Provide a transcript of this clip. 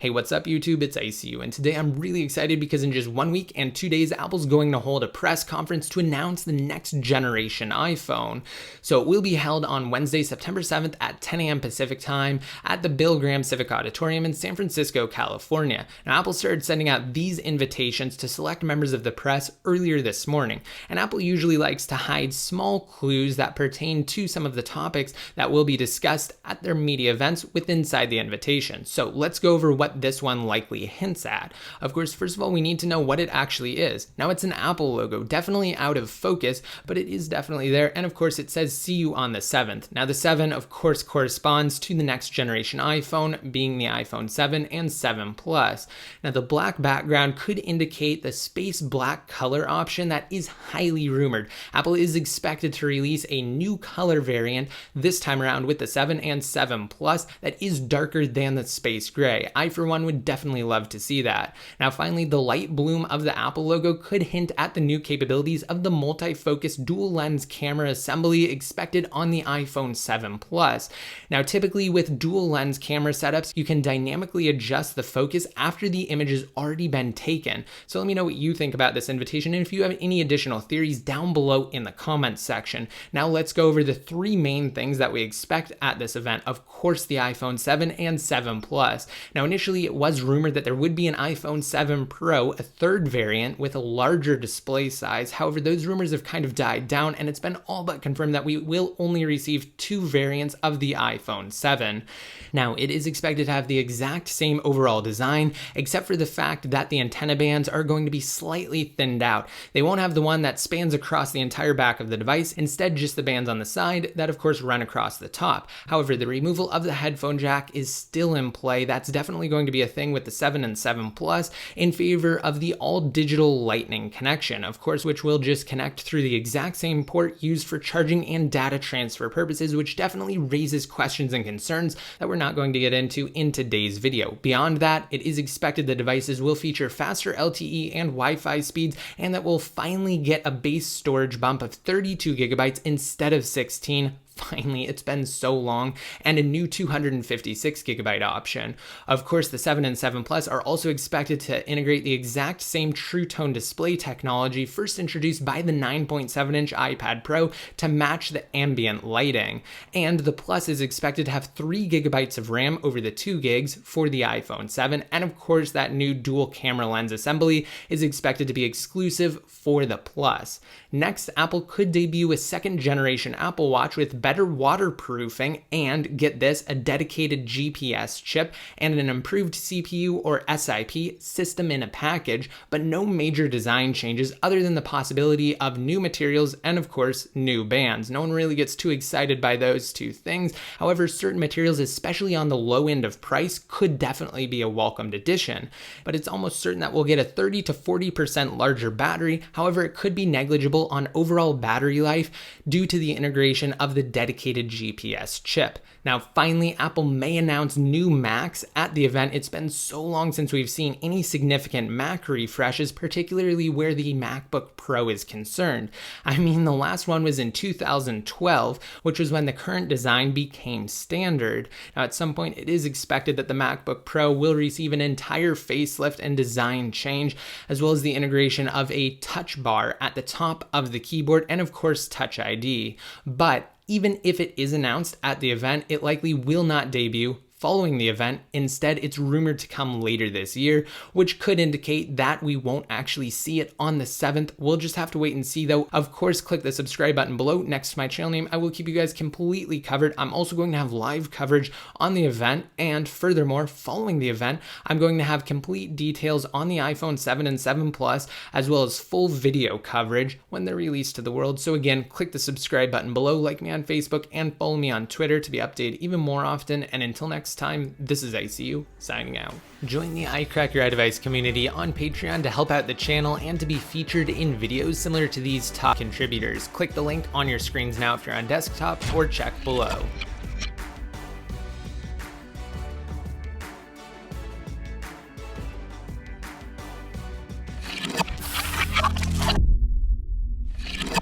Hey, what's up YouTube? It's ICU, and today I'm really excited because in just 1 week and 2 days, Apple's going to hold a press conference to announce the next generation iPhone. So it will be held on Wednesday, September 7th at 10 a.m. Pacific time at the Bill Graham Civic Auditorium in San Francisco, California. Now, Apple started sending out these invitations to select members of the press earlier this morning, and Apple usually likes to hide small clues that pertain to some of the topics that will be discussed at their media events with inside the invitation. So let's go over what this one likely hints at. Of course, first of all, we need to know what it actually is. Now, it's an Apple logo, definitely out of focus, but it is definitely there. And of course, it says see you on the 7th. Now, the 7, of course, corresponds to the next generation iPhone, being the iPhone 7 and 7 Plus. Now, the black background could indicate the space black color option that is highly rumored. Apple is expected to release a new color variant this time around with the 7 and 7 Plus that is darker than the space gray. I, for one, would definitely love to see that. Now, finally, the light bloom of the Apple logo could hint at the new capabilities of the multi-focus dual lens camera assembly expected on the iPhone 7 Plus. Now, typically with dual lens camera setups, you can dynamically adjust the focus after the image has already been taken. So let me know what you think about this invitation, and if you have any additional theories down below in the comments section. Now let's go over the 3 main things that we expect at this event. Of course, the iPhone 7 and 7 Plus. Now, initially it was rumored that there would be an iPhone 7 Pro, a third variant with a larger display size. However, those rumors have kind of died down, and it's been all but confirmed that we will only receive 2 variants of the iPhone 7. Now, it is expected to have the exact same overall design, except for the fact that the antenna bands are going to be slightly thinned out. They won't have the one that spans across the entire back of the device, instead just the bands on the side that of course run across the top. However, the removal of the headphone jack is still in play. That's definitely going to be a thing with the 7 and 7 Plus in favor of the all-digital Lightning connection, of course, which will just connect through the exact same port used for charging and data transfer purposes, which definitely raises questions and concerns that we're not going to get into in today's video. Beyond that, it is expected the devices will feature faster LTE and Wi-Fi speeds, and that we'll finally get a base storage bump of 32 gigabytes instead of 16. Finally, it's been so long, and a new 256 gigabyte option. Of course, the 7 and 7 Plus are also expected to integrate the exact same True Tone display technology first introduced by the 9.7-inch iPad Pro to match the ambient lighting. And the Plus is expected to have 3 gigabytes of RAM over the 2 gigs for the iPhone 7. And of course, that new dual camera lens assembly is expected to be exclusive for the Plus. Next, Apple could debut a 2nd generation Apple Watch with better waterproofing and, get this, a dedicated GPS chip and an improved CPU or SiP system in a package, but no major design changes other than the possibility of new materials and of course new bands. No one really gets too excited by those 2 things. However, certain materials, especially on the low end of price, could definitely be a welcomed addition. But it's almost certain that we'll get a 30 to 40% larger battery. However, it could be negligible on overall battery life due to the integration of the dedicated GPS chip. Now, finally, Apple may announce new Macs at the event. It's been so long since we've seen any significant Mac refreshes, particularly where the MacBook Pro is concerned. I mean, the last one was in 2012, which was when the current design became standard. Now, at some point, it is expected that the MacBook Pro will receive an entire facelift and design change, as well as the integration of a touch bar at the top of the keyboard and, of course, Touch ID. But even if it is announced at the event, it likely will not debut following the event. Instead, it's rumored to come later this year, which could indicate that we won't actually see it on the 7th. We'll just have to wait and see, though. Of course, click the subscribe button below next to my channel name. I will keep you guys completely covered. I'm also going to have live coverage on the event, and furthermore, following the event, I'm going to have complete details on the iPhone 7 and 7 Plus, as well as full video coverage when they're released to the world. So again, click the subscribe button below, like me on Facebook, and follow me on Twitter to be updated even more often. And until next time, this is ICU signing out. Join the iCrackUriDevice community on Patreon to help out the channel and to be featured in videos similar to these top contributors. Click the link on your screens now if you're on desktop, or check below.